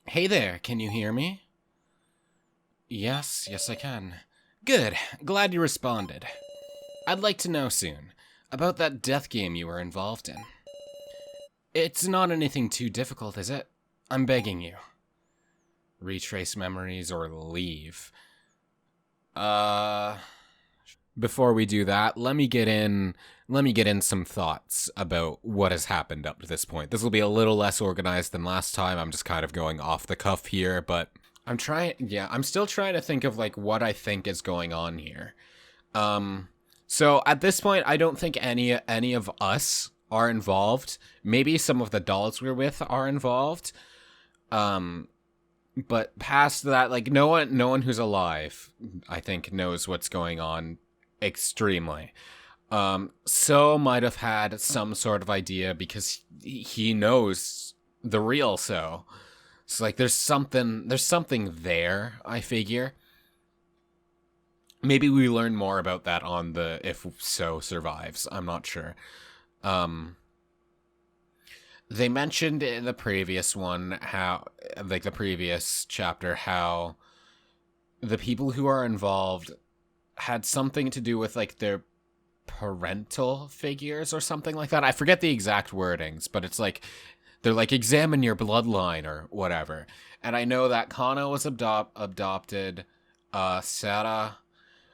Hey there, can you hear me? Yes, I can. Good, glad you responded. I'd like to know soon about that death game you were involved in. It's not anything too difficult, is it? I'm begging you. Retrace memories or leave. Uh. Before we do that, let me get in some thoughts about what has happened up to this point. This will be a little less organized than last time. I'm just kind of going off the cuff here, but I'm still trying to think of like what I think is going on here. Um so at this point I don't think any of us are involved. Maybe some of the dolls we're with are involved. Um but past that, like no one who's alive I think knows what's going on extremely. So might have had some sort of idea because he knows the real so. So like there's something there, I figure. Maybe we learn more about that on the if so survives. I'm not sure. Um they mentioned in the previous one how like the previous chapter how the people who are involved had something to do with like their parental figures or something like that. I forget the exact wordings, but it's like they're like examine your bloodline or whatever. And I know that Kana was adopted. Sarah,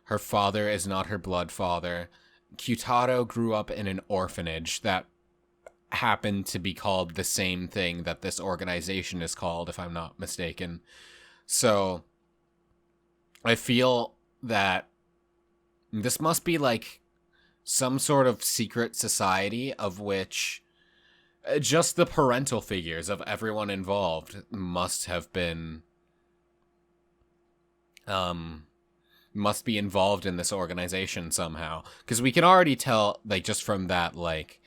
her father is not her blood father. Q-taro grew up in an orphanage that happened to be called the same thing that this organization is called, if I'm not mistaken. So I feel that this must be like some sort of secret society of which just the parental figures of everyone involved um must be involved in this organization somehow, because we can already tell like just from that, like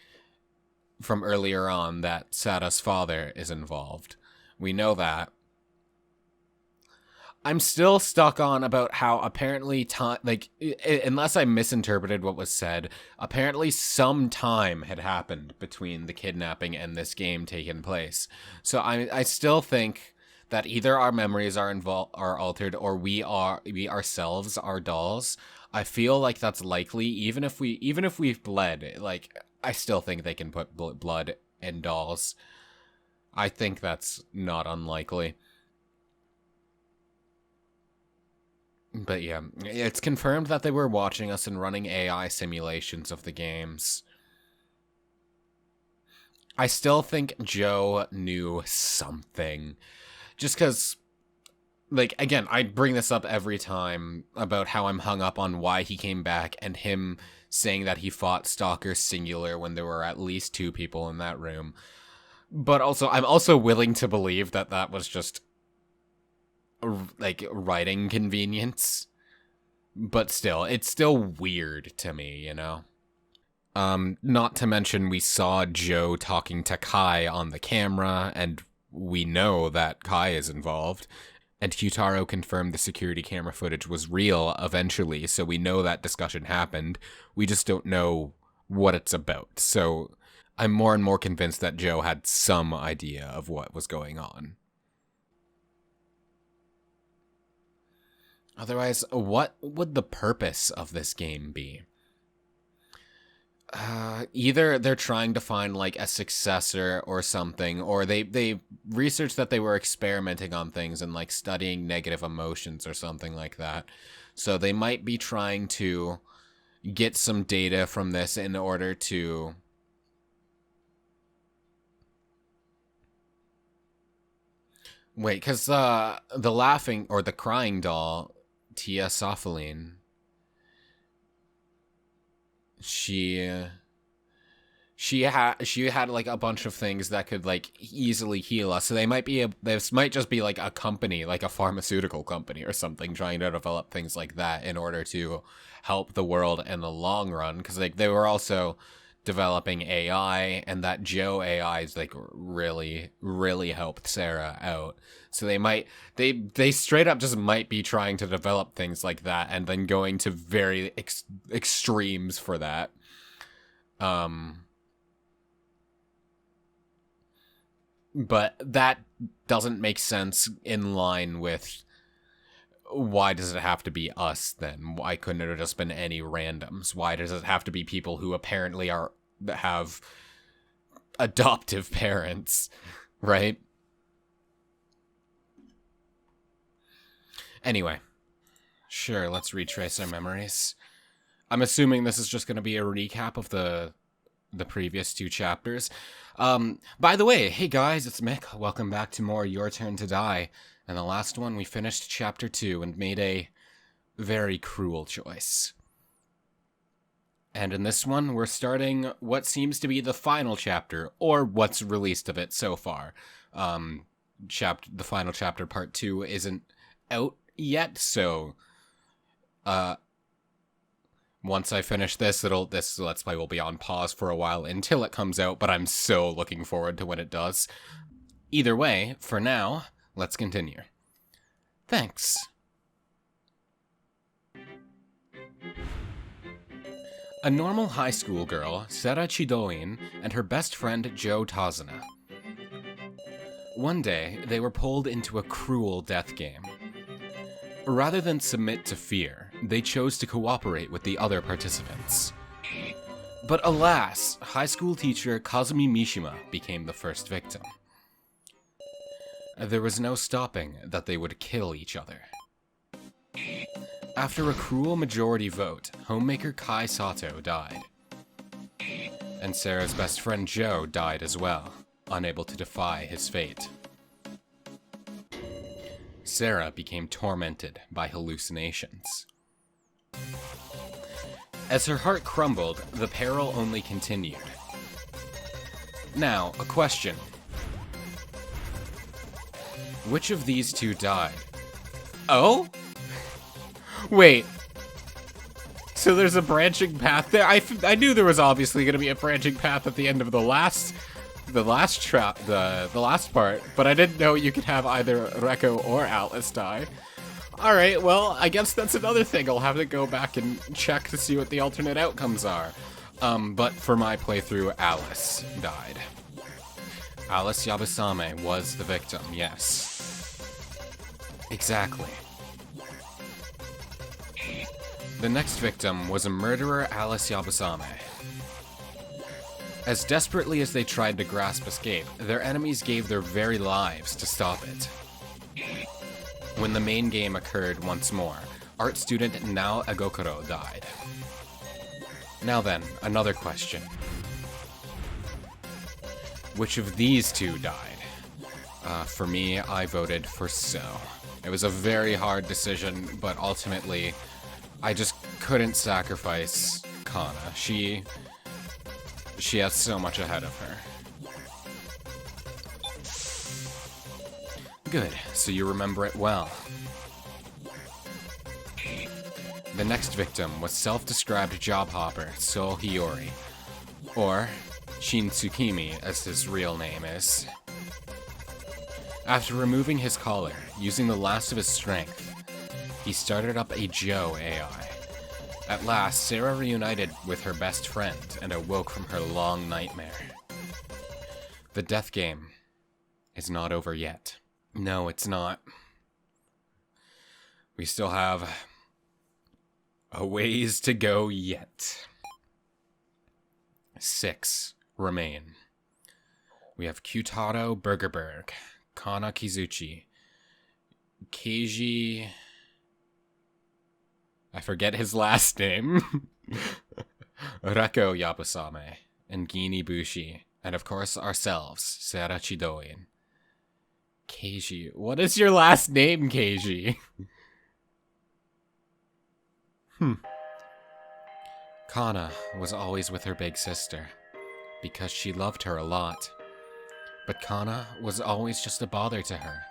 from earlier on, that Sada's father is involved. We know that. I'm still stuck on about how apparently time, like, unless I misinterpreted what was said, apparently some time had happened between the kidnapping and this game taking place. So I still think that either our memories are altered, or we ourselves are dolls. I feel like that's likely, even if we've bled. Like, I still think they can put blood in dolls. I think that's not unlikely. But yeah, it's confirmed that they were watching us and running AI simulations of the games. I still think Joe knew something. Just because, like, again, I bring this up every time about how I'm hung up on why he came back and him saying that he fought Stalker singular when there were at least two people in that room. But also, I'm also willing to believe that that was just, like, writing convenience. But still, it's still weird to me, you know? Not to mention we saw Joe talking to Kai on the camera, and we know that Kai is involved. And Q-taro confirmed the security camera footage was real eventually, so we know that discussion happened. We just don't know what it's about. So I'm more and more convinced that Joe had some idea of what was going on. Otherwise, what would the purpose of this game be? Either they're trying to find like a successor or something, or they researched that they were experimenting on things and like studying negative emotions or something like that. So they might be trying to get some data from this in order to wait, because the laughing or the crying doll, Tia Sophiline, she she had like a bunch of things that could like easily heal us. So this might just be like a company, like a pharmaceutical company or something, trying to develop things like that in order to help the world in the long run. Because like they were also developing AI, and that Joe AI is like really helped Sarah out. So they straight up just might be trying to develop things like that, and then going to very extremes for that. Um But that doesn't make sense in line with why does it have to be us then? Why couldn't it have just been any randoms? Why does it have to be people who apparently have adoptive parents, right? Anyway, sure, let's retrace our memories. I'm assuming this is just going to be a recap of the previous 2 chapters. By the way, hey guys, it's Mick. Welcome back to more Your Turn to Die. And the last one, we finished chapter 2 and made a very cruel choice. And in this one, we're starting what seems to be the final chapter, or what's released of it so far. The final chapter, part 2, isn't out yet, so once I finish this Let's Play will be on pause for a while until it comes out, but I'm so looking forward to when it does. Either way, for now, let's continue. Thanks. A normal high school girl, Sera Chidoin, and her best friend Joe Tazuna. One day, they were pulled into a cruel death game. Rather than submit to fear, they chose to cooperate with the other participants. But alas, high school teacher Kazumi Mishima became the first victim. There was no stopping that they would kill each other. After a cruel majority vote, homemaker Kai Sato died. And Sarah's best friend Joe died as well, unable to defy his fate. Sarah became tormented by hallucinations. As her heart crumbled, the peril only continued. Now, a question. Which of these 2 died? Oh? Wait. So there's a branching path there? I knew there was obviously going to be a branching path at the end of the last part, but I didn't know you could have either Reko or Alice die. Alright, well, I guess that's another thing. I'll have to go back and check to see what the alternate outcomes are. But for my playthrough, Alice died. Alice Yabusame was the victim, yes. Exactly. The next victim was a murderer, Alice Yabusame. As desperately as they tried to grasp escape, their enemies gave their very lives to stop it. When the main game occurred once more, art student Nao Agokoro died. Now then, another question. Which of these 2 died? For me, I voted for So. It was a very hard decision, but ultimately, I just couldn't sacrifice Kana. She has so much ahead of her. Good, so you remember it well. The next victim was self-described job hopper So Hiyori, or Shin Tsukimi as his real name is. After removing his collar, using the last of his strength, he started up a Joe AI. At last, Sarah reunited with her best friend and awoke from her long nightmare. The death game is not over yet. No, it's not. We still have a ways to go yet. 6 remain. We have q-taro Burgerberg, Kana Kizuchi, Keiji... I forget his last name. Reko Yabusame, and Gini Bushi, and of course ourselves, Sera Chidoin. Keiji. What is your last name, Keiji? Kana was always with her big sister, because she loved her a lot. But Kana was always just a bother to her.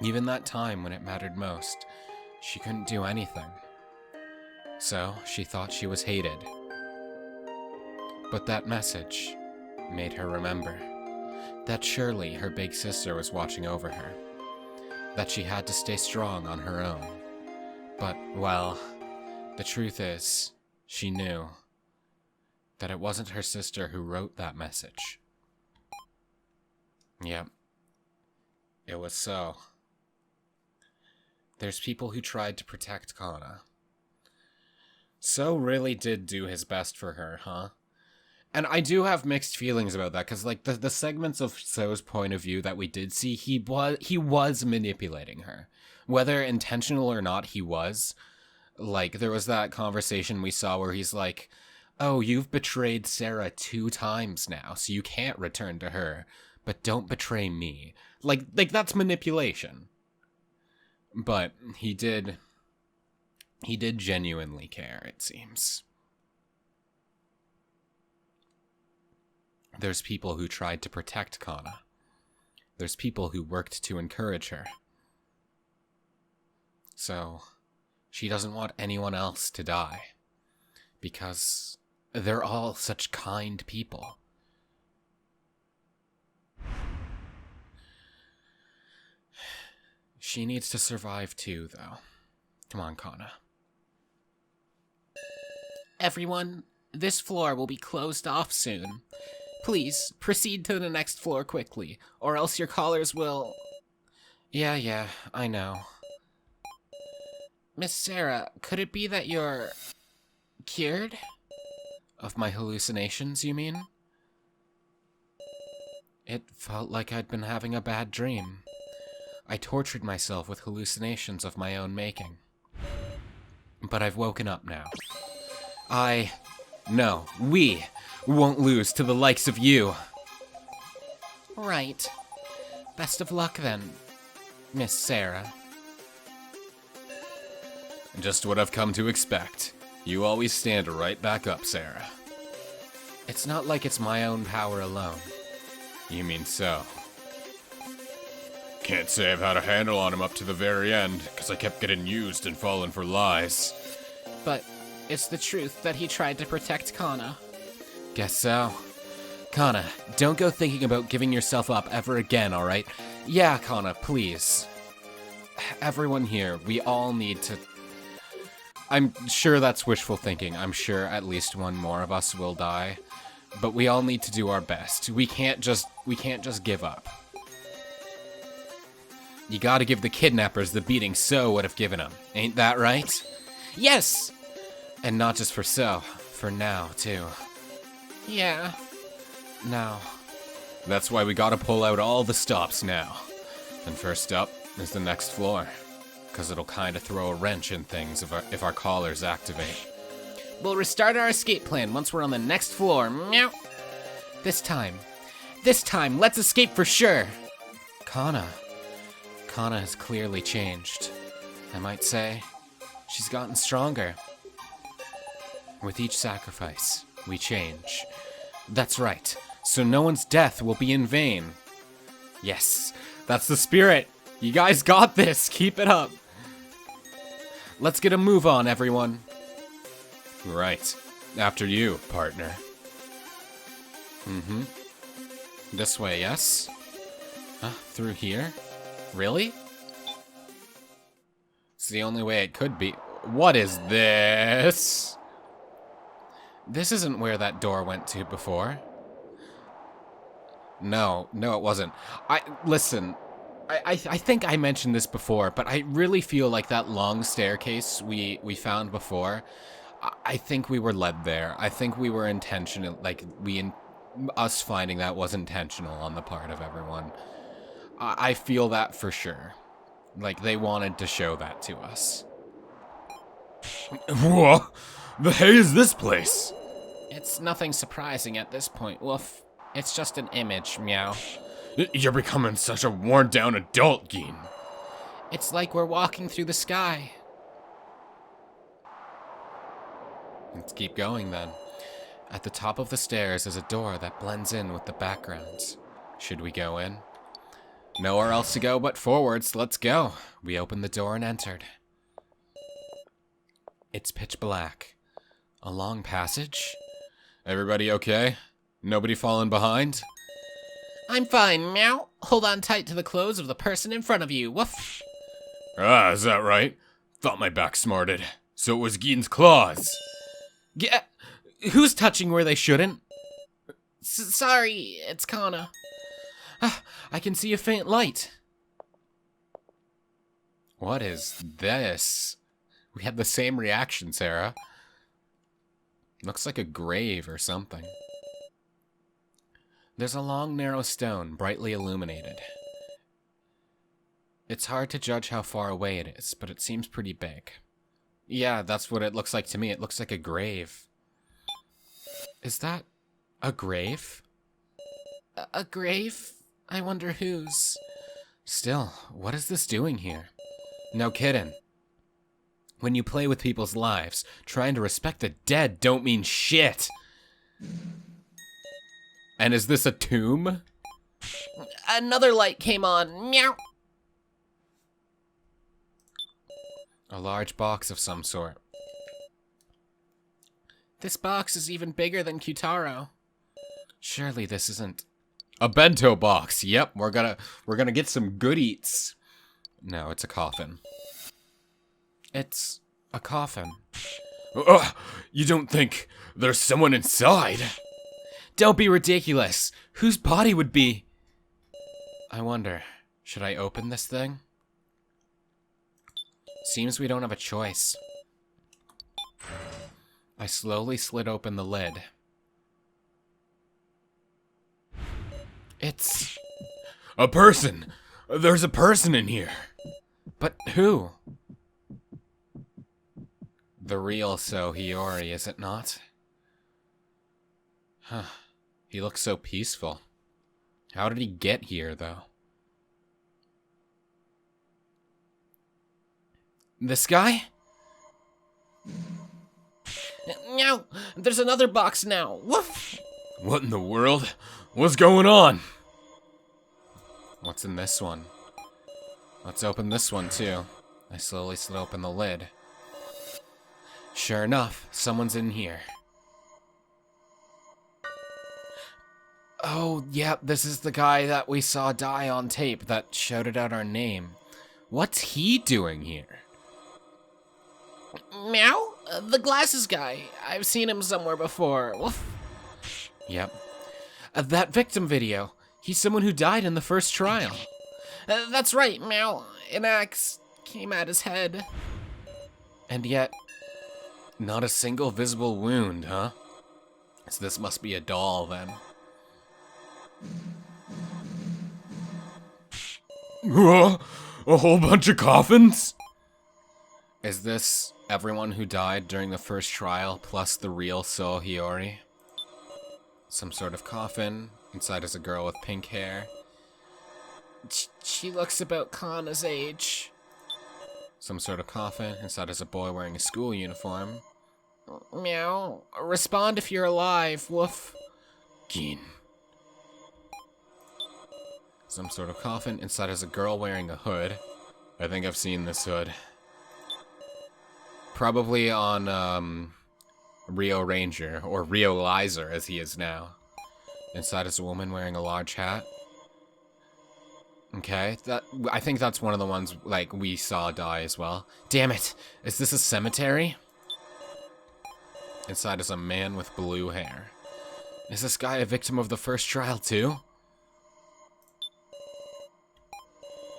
Even that time when it mattered most, she couldn't do anything. So she thought she was hated. But that message made her remember that surely her big sister was watching over her, that she had to stay strong on her own. But, well, the truth is, she knew that it wasn't her sister who wrote that message. Yep. It was so. There's people who tried to protect Kana. So really did do his best for her, huh? And I do have mixed feelings about that, because like the segments of So's point of view that we did see, he was manipulating her. Whether intentional or not, he was. Like, there was that conversation we saw where he's like, oh, you've betrayed Sarah 2 times now, so you can't return to her, but don't betray me. Like that's manipulation. But he did genuinely care, it seems. There's people who tried to protect Kana. There's people who worked to encourage her. So, she doesn't want anyone else to die. Because they're all such kind people. She needs to survive too, though. Come on, Kana. Everyone, this floor will be closed off soon. Please, proceed to the next floor quickly, or else your callers will... Yeah, I know. Miss Sarah, could it be that you're... cured? Of my hallucinations, you mean? It felt like I'd been having a bad dream. I tortured myself with hallucinations of my own making. But I've woken up now. No, we won't lose to the likes of you. Right. Best of luck then, Miss Sarah. Just what I've come to expect. You always stand right back up, Sarah. It's not like it's my own power alone. You mean so? Can't say I've had a handle on him up to the very end, because I kept getting used and falling for lies. But it's the truth that he tried to protect Kana. Guess so. Kana, don't go thinking about giving yourself up ever again, alright? Yeah, Kana, please. Everyone here, we all need to... I'm sure that's wishful thinking. I'm sure at least one more of us will die. But we all need to do our best. We can't just give up. You gotta give the kidnappers the beating So would have given them. Ain't that right? Yes! And not just for So. For now, too. Yeah. Now. That's why we gotta pull out all the stops now. And first up is the next floor. Because it'll kind of throw a wrench in things if our callers activate. We'll restart our escape plan once we're on the next floor. Meow. This time, let's escape for sure. Kana has clearly changed. I might say, she's gotten stronger. With each sacrifice, we change. That's right, so no one's death will be in vain. Yes, that's the spirit. You guys got this, keep it up. Let's get a move on, everyone. Right, after you, partner. This way, yes? Through here? Really? It's the only way it could be. What is this? This isn't where that door went to before. No, it wasn't. Listen, I think I mentioned this before, but I really feel like that long staircase we found before, I think we were led there. I think we were intentional, like, us finding that was intentional on the part of everyone. I feel that for sure. Like, they wanted to show that to us. What the hey is this place? It's nothing surprising at this point, Woof. It's just an image, meow. You're becoming such a worn-down adult, Geen. It's like we're walking through the sky. Let's keep going, then. At the top of the stairs is a door that blends in with the background. Should we go in? Nowhere else to go but forwards. Let's go. We opened the door and entered. It's pitch black. A long passage? Everybody okay? Nobody falling behind? I'm fine, meow. Hold on tight to the clothes of the person in front of you. Woof. Is that right? Thought my back smarted. So it was Geen's claws. Who's touching where they shouldn't? Sorry, it's Kana. Ah, I can see a faint light. What is this? We had the same reaction, Sarah. Looks like a grave or something. There's a long, narrow stone, brightly illuminated. It's hard to judge how far away it is, but it seems pretty big. Yeah, that's what it looks like to me. It looks like a grave. Is that a grave? A grave? I wonder whose. Still, what is this doing here? No kidding. When you play with people's lives, trying to respect the dead don't mean shit. And is this a tomb? Another light came on. Meow. A large box of some sort. This box is even bigger than q-taro. Surely this isn't a bento box. Yep, we're gonna get some good eats. No, it's a coffin. It's a coffin. You don't think there's someone inside? Don't be ridiculous. Whose body would be? I wonder, should I open this thing? Seems we don't have a choice. I slowly slid open the lid. It's a person. There's a person in here. But who? The real Sohiyori, is it not? Huh. He looks so peaceful. How did he get here, though? This guy? No, there's another box now. Woof! What in the world? What's going on? What's in this one? Let's open this one, too. I slowly slid open the lid. Sure enough, someone's in here. Oh, yep, this is the guy that we saw die on tape that shouted out our name. What's he doing here? Meow? The glasses guy. I've seen him somewhere before. Woof. Yep. That victim video. He's someone who died in the first trial. That's right, Meow. An axe came at his head. And yet, not a single visible wound, huh? So this must be a doll, then. A whole bunch of coffins? Is this everyone who died during the first trial plus the real Sohiyori? Some sort of coffin. Inside is a girl with pink hair. She looks about Kana's age. Some sort of coffin. Inside is a boy wearing a school uniform. Meow. Respond if you're alive. Woof. Gin. Some sort of coffin. Inside is a girl wearing a hood. I think I've seen this hood. Probably on, Rio Ranger, or Rio Lizer as he is now. Inside is a woman wearing a large hat. Okay, I think that's one of the ones, like, we saw die as well. Damn it! Is this a cemetery? Inside is a man with blue hair. Is this guy a victim of the first trial, too?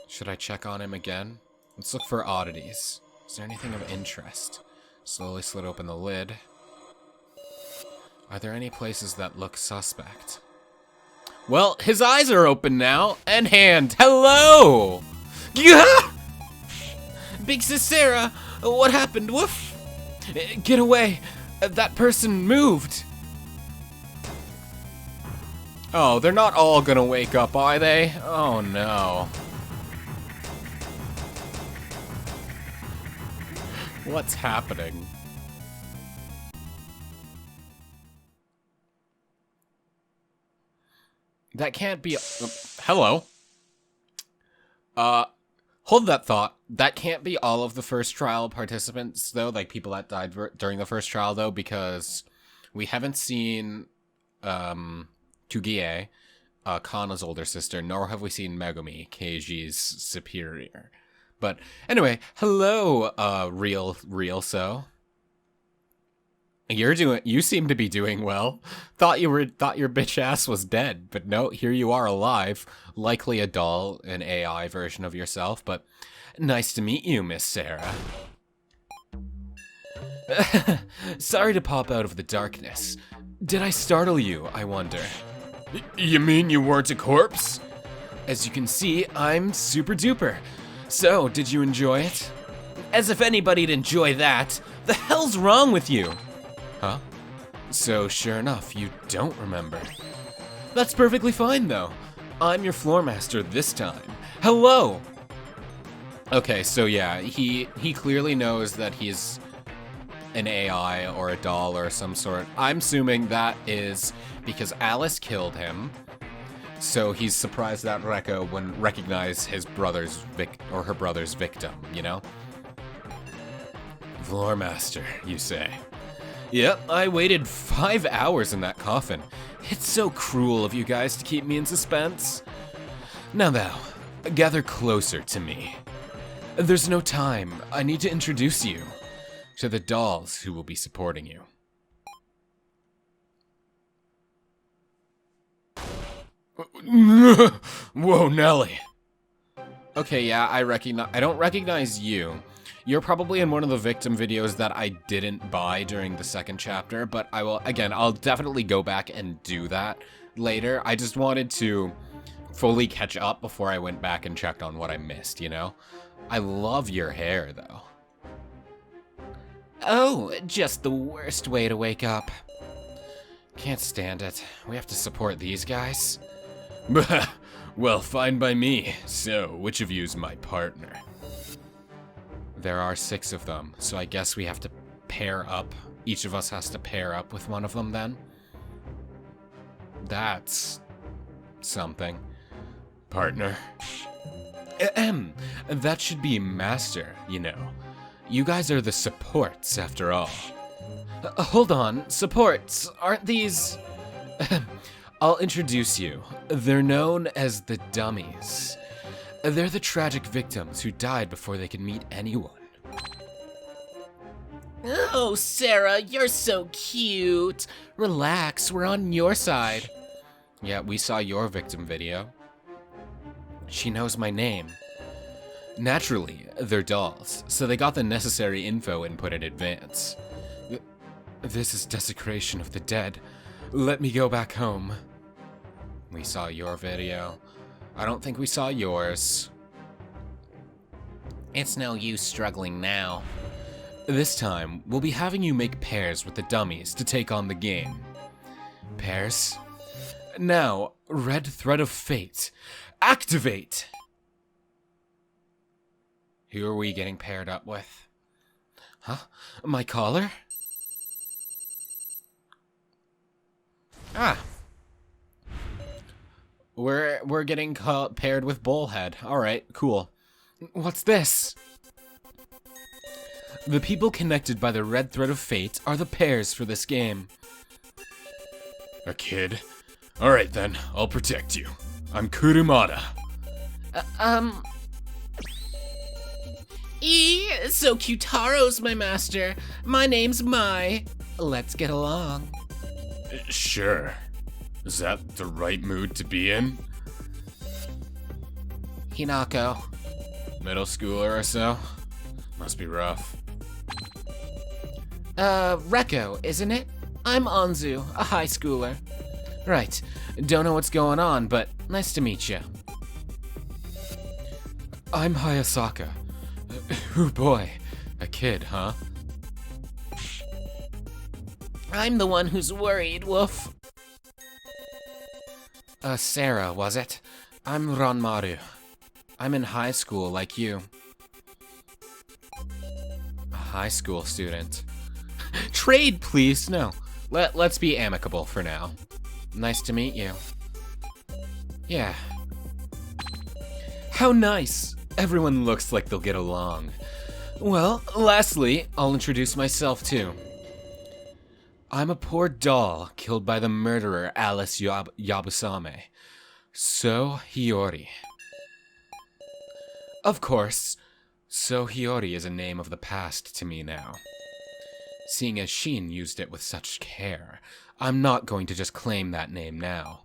Should I check on him again? Let's look for oddities. Is there anything of interest? Slowly slid open the lid. Are there any places that look suspect? Well, his eyes are open now, and hand. Hello! Yeah! Big Sis Sarah, what happened? Woof! Get away! That person moved! Oh, they're not all gonna wake up, are they? Oh no. What's happening? That can't be. Hello. Hold that thought. That can't be all of the first trial participants, though. Like people that died during the first trial, though, because we haven't seen Tugie, Kana's older sister, nor have we seen Megumi, Keiji's superior. But anyway, hello, real so. You seem to be doing well. Thought your bitch ass was dead, but no, here you are alive. Likely a doll, an AI version of yourself, but nice to meet you, Miss Sarah. Sorry to pop out of the darkness. Did I startle you, I wonder? You mean you weren't a corpse? As you can see, I'm super duper. So, did you enjoy it? As if anybody'd enjoy that. The hell's wrong with you? Huh? So, sure enough, you don't remember. That's perfectly fine, though. I'm your floor master this time. Hello! Okay, so yeah, he clearly knows that he's an AI or a doll or some sort. I'm assuming that is because Alice killed him. So he's surprised that Rekko wouldn't recognize his brother's her brother's victim, you know? Floor master, you say? Yep, I waited 5 hours in that coffin. It's so cruel of you guys to keep me in suspense. Now, gather closer to me. There's no time. I need to introduce you to the dolls who will be supporting you. Whoa, Nelly. Okay, yeah, I don't recognize you. You're probably in one of the victim videos that I didn't buy during the second chapter, but I'll definitely go back and do that later. I just wanted to fully catch up before I went back and checked on what I missed, you know? I love your hair, though. Oh, just the worst way to wake up. Can't stand it. We have to support these guys. Well, fine by me. So, which of you's my partner? There are 6 of them, so I guess we have to pair up. Each of us has to pair up with one of them then? That's something. Partner. That should be master, you know. You guys are the supports, after all. Hold on, supports, aren't these... I'll introduce you. They're known as the dummies. They're the tragic victims who died before they could meet anyone. Oh, Sarah, you're so cute. Relax, we're on your side. Yeah, we saw your victim video. She knows my name. Naturally, they're dolls, so they got the necessary info input in advance. This is desecration of the dead. Let me go back home. We saw your video. I don't think we saw yours. It's no use struggling now. This time, we'll be having you make pairs with the dummies to take on the game. Pairs? Now, Red Thread of Fate. Activate! Who are we getting paired up with? Huh? My collar? Ah. We're getting paired with Bullhead. Alright, cool. What's this? The people connected by the Red Thread of Fate are the pairs for this game. A kid? Alright then, I'll protect you. I'm Kurumada. So q-taro's my master. My name's Mai. Let's get along. Sure. Is that the right mood to be in? Hinako. Middle schooler or so? Must be rough. Rekko, isn't it? I'm Anzu, a high schooler. Right. Don't know what's going on, but nice to meet you. I'm Hayasaka. Oh boy. A kid, huh? I'm the one who's worried, woof. Sarah, was it? I'm Ranmaru. I'm in high school like you. A high school student. Trade, please. No. Let's be amicable for now. Nice to meet you. Yeah. How nice. Everyone looks like they'll get along. Well, lastly, I'll introduce myself too. I'm a poor doll killed by the murderer Alice Yabusame. So Hiyori. Of course, So Hiyori is a name of the past to me now. seeing as Shin used it with such care. I'm not going to just claim that name now.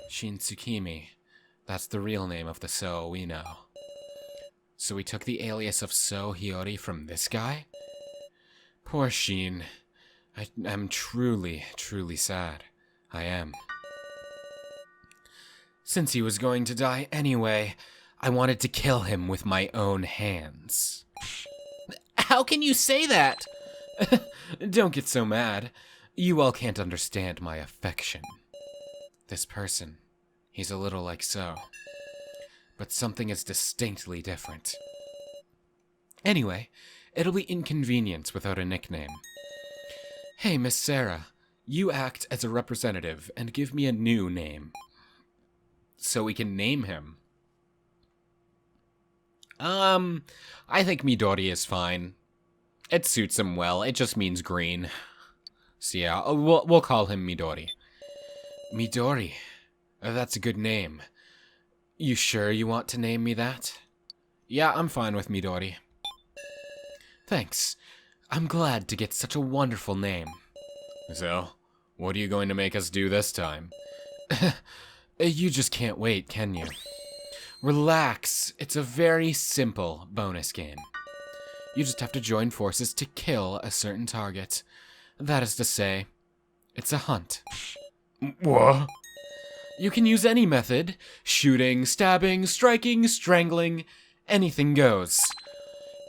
Shin Tsukimi. That's the real name of the So we know. So we took the alias of So Hiyori from this guy? Poor Shin. I'm truly, truly sad. I am. Since he was going to die anyway, I wanted to kill him with my own hands. How can you say that? Don't get so mad. You all can't understand my affection. This person, he's a little like So. But something is distinctly different. Anyway, it'll be inconvenient without a nickname. Hey, Miss Sarah, you act as a representative and give me a new name. So we can name him. I think Midori is fine. It suits him well, it just means green. So yeah, we'll call him Midori. Midori, that's a good name. You sure you want to name me that? Yeah, I'm fine with Midori. Thanks. I'm glad to get such a wonderful name. So, what are you going to make us do this time? You just can't wait, can you? Relax. It's a very simple bonus game. You just have to join forces to kill a certain target. That is to say, it's a hunt. What? You can use any method. Shooting, stabbing, striking, strangling. Anything goes.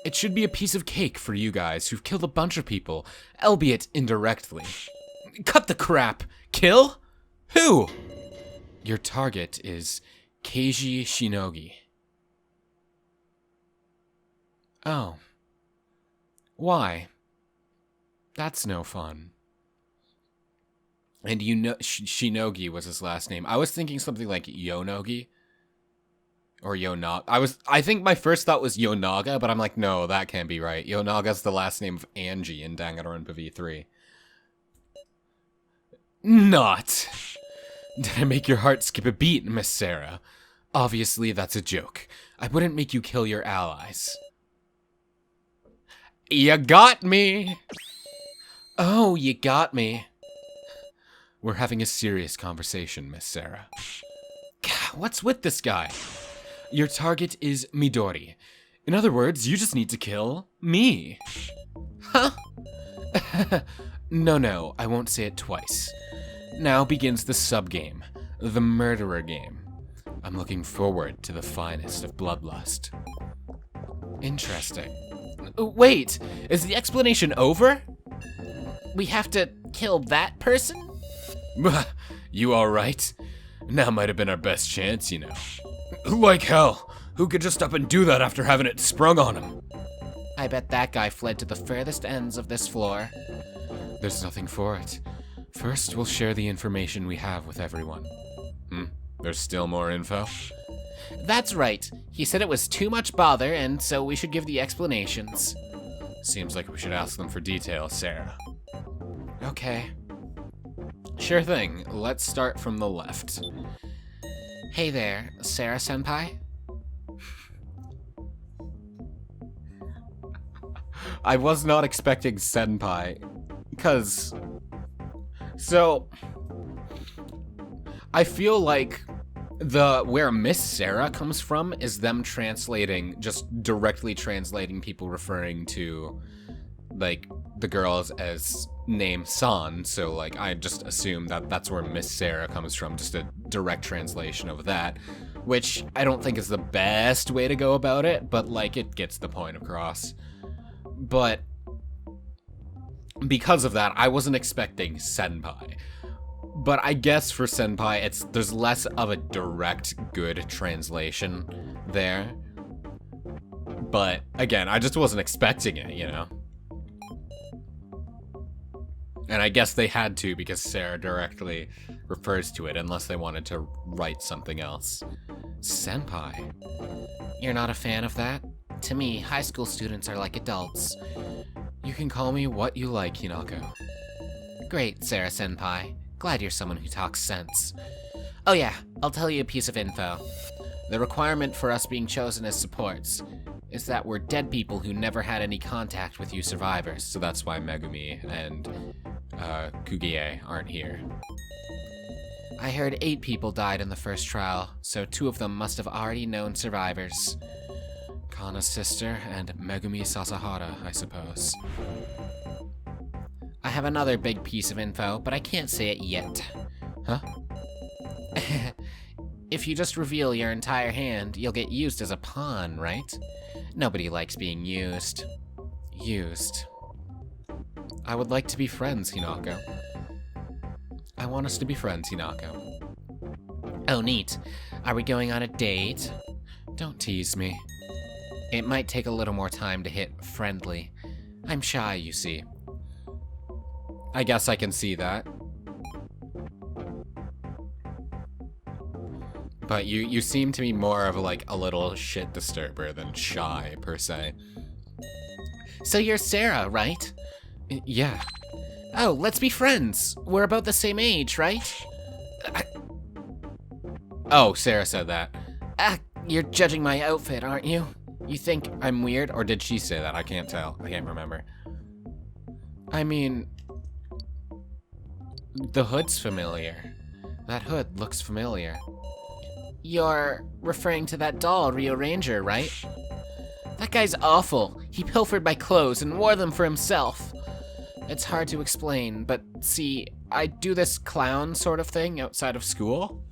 It should be a piece of cake for you guys who've killed a bunch of people, albeit indirectly. Cut the crap! Kill? Who? Your target is Keiji Shinogi. Oh. Why? That's no fun. And you know, Shinogi was his last name. I was thinking something like Yonogi. Or Yonaga. I think my first thought was Yonaga, but I'm like, no, that can't be right. Yonaga's the last name of Angie in Danganronpa V3. Not. Did I make your heart skip a beat, Miss Sarah? Obviously, that's a joke. I wouldn't make you kill your allies. You got me! Oh, you got me. We're having a serious conversation, Miss Sarah. What's with this guy? Your target is Midori. In other words, you just need to kill me. Huh? No, I won't say it twice. Now begins the sub-game, the murderer game. I'm looking forward to the finest of bloodlust. Interesting. Wait, is the explanation over? We have to kill that person? You alright? Now might have been our best chance, you know. Like hell! Who could just up and do that after having it sprung on him? I bet that guy fled to the furthest ends of this floor. There's nothing for it. First, we'll share the information we have with everyone. There's still more info? That's right. He said it was too much bother, and so we should give the explanations. Seems like we should ask them for details, Sarah. Okay. Sure thing. Let's start from the left. Hey there, Sarah-senpai? I was not expecting senpai, because... So... I feel like where Miss Sarah comes from is them translating, just directly translating people referring to, like, the girls as name San, so, like, I just assume that that's where Miss Sarah comes from, just a direct translation of that, which I don't think is the best way to go about it, but, like, it gets the point across. But because of that, I wasn't expecting senpai. But I guess for senpai, there's less of a direct good translation there. But again, I just wasn't expecting it, you know? And I guess they had to because Sarah directly refers to it unless they wanted to write something else. Senpai. You're not a fan of that? To me, high school students are like adults. You can call me what you like, Hinako. Great, Sarah-senpai. Glad you're someone who talks sense. Oh yeah, I'll tell you a piece of info. The requirement for us being chosen as supports is that we're dead people who never had any contact with you survivors. So that's why Megumi and Kugie aren't here. I heard 8 people died in the first trial, so 2 of them must have already known survivors. Kana's sister and Megumi Sasahara, I suppose. I have another big piece of info, but I can't say it yet. Huh? If you just reveal your entire hand, you'll get used as a pawn, right? Nobody likes being used. Used. I would like to be friends, Hinako. I want us to be friends, Hinako. Oh, neat. Are we going on a date? Don't tease me. It might take a little more time to hit friendly. I'm shy, you see. I guess I can see that. But you seem to be more of like a little shit disturber than shy, per se. So you're Sarah, right? Yeah. Oh, let's be friends. We're about the same age, right? Oh, Sarah said that. You're judging my outfit, aren't you? You think I'm weird, or did she say that? I can't tell. I can't remember. I mean, the hood's familiar. That hood looks familiar. You're referring to that doll, Rio Ranger, right? That guy's awful. He pilfered my clothes and wore them for himself. It's hard to explain, but see, I do this clown sort of thing outside of school.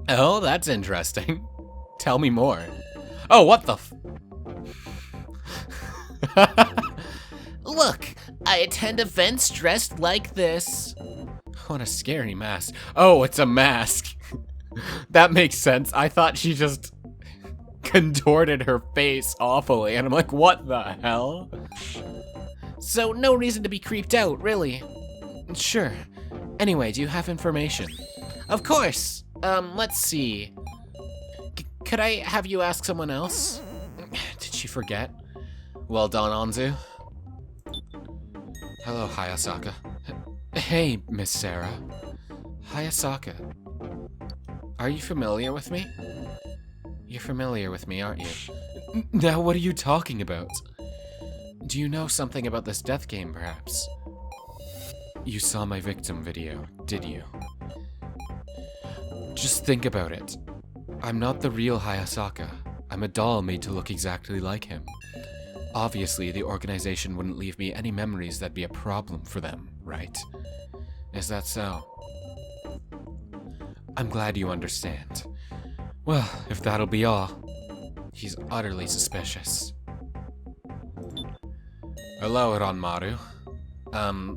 Oh, that's interesting. Tell me more. Oh, what the Look, I attend events dressed like this. What a scary mask. Oh, it's a mask. That makes sense. I thought she just contorted her face awfully, and I'm like, what the hell? So, no reason to be creeped out, really. Sure. Anyway, do you have information? Of course. Let's see. Could I have you ask someone else? Did she forget? Well done, Anzu. Hello, Hayasaka. Hey, Miss Sarah. Hayasaka. Are you familiar with me? You're familiar with me, aren't you? Now what are you talking about? Do you know something about this death game, perhaps? You saw my victim video, did you? Just think about it. I'm not the real Hayasaka. I'm a doll made to look exactly like him. Obviously, the organization wouldn't leave me any memories that'd be a problem for them, right? Is that so? I'm glad you understand. Well, if that'll be all. He's utterly suspicious. Hello, Ranmaru.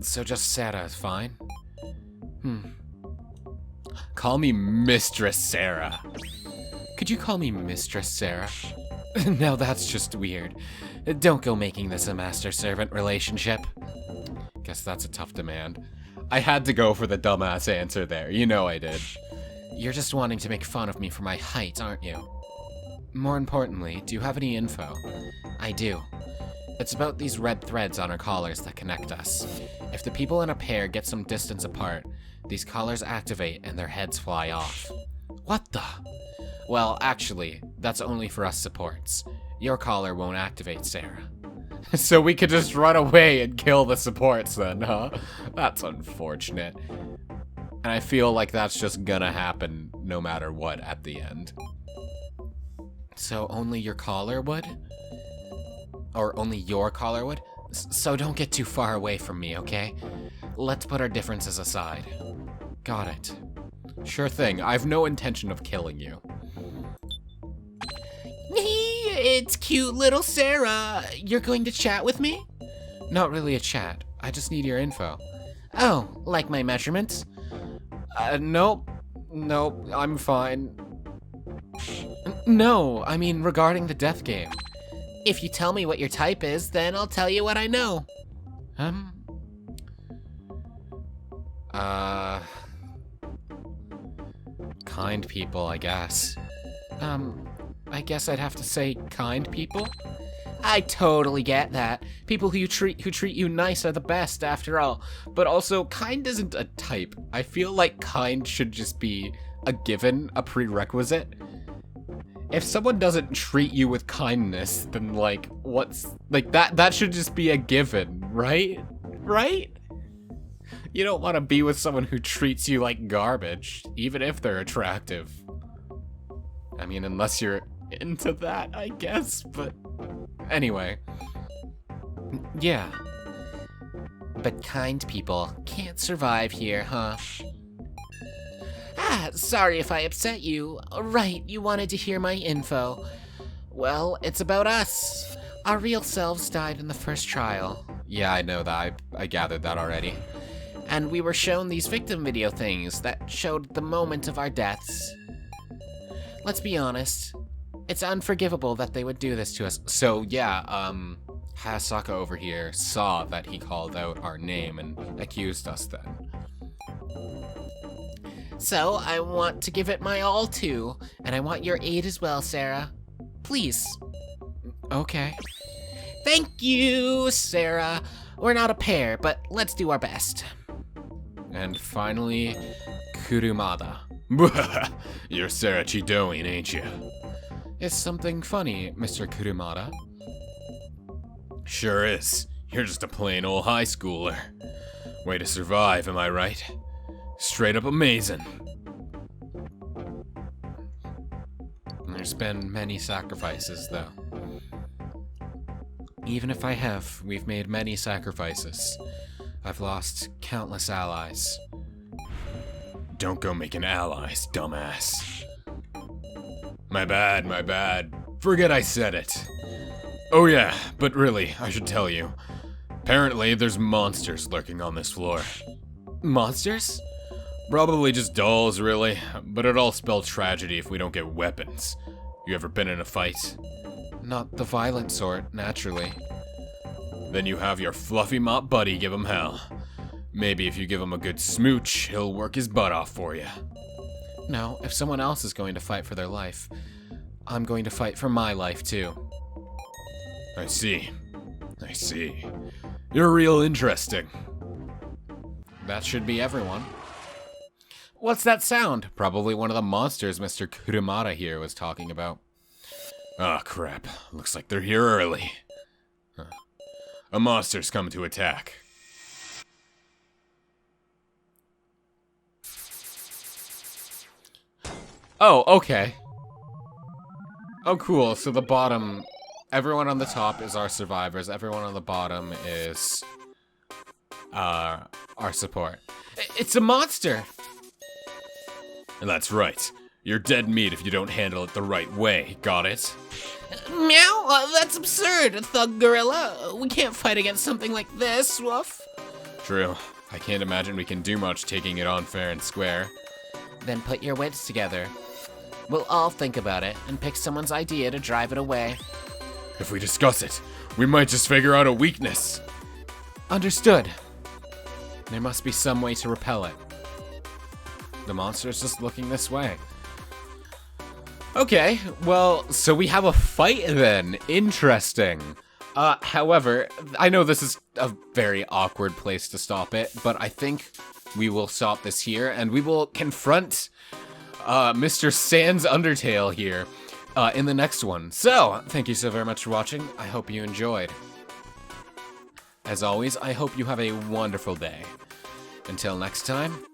So just Sarah is fine? Call me Mistress Sarah. Could you call me Mistress Sarah? Now that's just weird. Don't go making this a master-servant relationship. Guess that's a tough demand. I had to go for the dumbass answer there. You know I did. You're just wanting to make fun of me for my height, aren't you? More importantly, do you have any info? I do. It's about these red threads on our collars that connect us. If the people in a pair get some distance apart, these collars activate and their heads fly off. What the? Well, actually, that's only for us supports. Your collar won't activate, Sarah. So we could just run away and kill the supports then, huh? That's unfortunate. And I feel like that's just gonna happen no matter what at the end. So only your collar would? Or only your collar would? So don't get too far away from me, okay? Let's put our differences aside. Got it. Sure thing, I've no intention of killing you. It's cute little Sarah. You're going to chat with me? Not really a chat. I just need your info. Oh, like my measurements? Nope. Nope, I'm fine. No, I mean regarding the death game. If you tell me what your type is, then I'll tell you what I know. Kind people, I guess. I guess I'd have to say kind people? I totally get that. People who treat you nice are the best, after all. But also, kind isn't a type. I feel like kind should just be a given, a prerequisite. if someone doesn't treat you with kindness, then like, what's, like that should just be a given, right? Right? You don't want to be with someone who treats you like garbage, even if they're attractive. I mean, unless you're into that, I guess, but anyway. Yeah. But kind people can't survive here, huh? Ah, sorry if I upset you. Right, you wanted to hear my info. Well, it's about us. Our real selves died in the first trial. Yeah, I know that. I gathered that already. And we were shown these victim video things that showed the moment of our deaths. Let's be honest. It's unforgivable that they would do this to us. So, yeah, Hayasaka over here saw that he called out our name and accused us then. So, I want to give it my all too, and I want your aid as well, Sarah. Please. Okay. Thank you, Sarah. We're not a pair, but let's do our best. And finally, Kurumada. You're Sarah Chidoin, ain't you? Is something funny, Mr. Kurumada? Sure is. You're just a plain old high schooler. Way to survive, am I right? Straight up amazing. There's been many sacrifices, though. Even if I have, we've made many sacrifices. I've lost countless allies. Don't go making allies, dumbass. My bad, my bad. Forget I said it. Oh yeah, but really, I should tell you. Apparently, there's monsters lurking on this floor. Monsters? Probably just dolls, really, but it'd all spell tragedy if we don't get weapons. You ever been in a fight? Not the violent sort, naturally. Then you have your fluffy mop buddy give him hell. Maybe if you give him a good smooch, he'll work his butt off for you. No, if someone else is going to fight for their life, I'm going to fight for my life too. I see. I see. You're real interesting. That should be everyone. What's that sound? Probably one of the monsters Mr. Kurumada here was talking about. Ah, crap. Looks like they're here early. Huh. A monster's come to attack. Oh, okay. Oh, cool. So the bottom... Everyone on the top is our survivors. Everyone on the bottom is... our support. It's a monster! That's right. You're dead meat if you don't handle it the right way. Got it? Meow! That's absurd, Thug Gorilla. We can't fight against something like this, woof. True. I can't imagine we can do much taking it on fair and square. Then put your wits together. We'll all think about it and pick someone's idea to drive it away. If we discuss it, we might just figure out a weakness. Understood. There must be some way to repel it. The monster's just looking this way. Okay, well, so we have a fight then. Interesting. However, I know this is a very awkward place to stop it, but I think we will stop this here, and we will confront Mr. Sans Undertale here in the next one. So, thank you so very much for watching. I hope you enjoyed. As always, I hope you have a wonderful day. Until next time,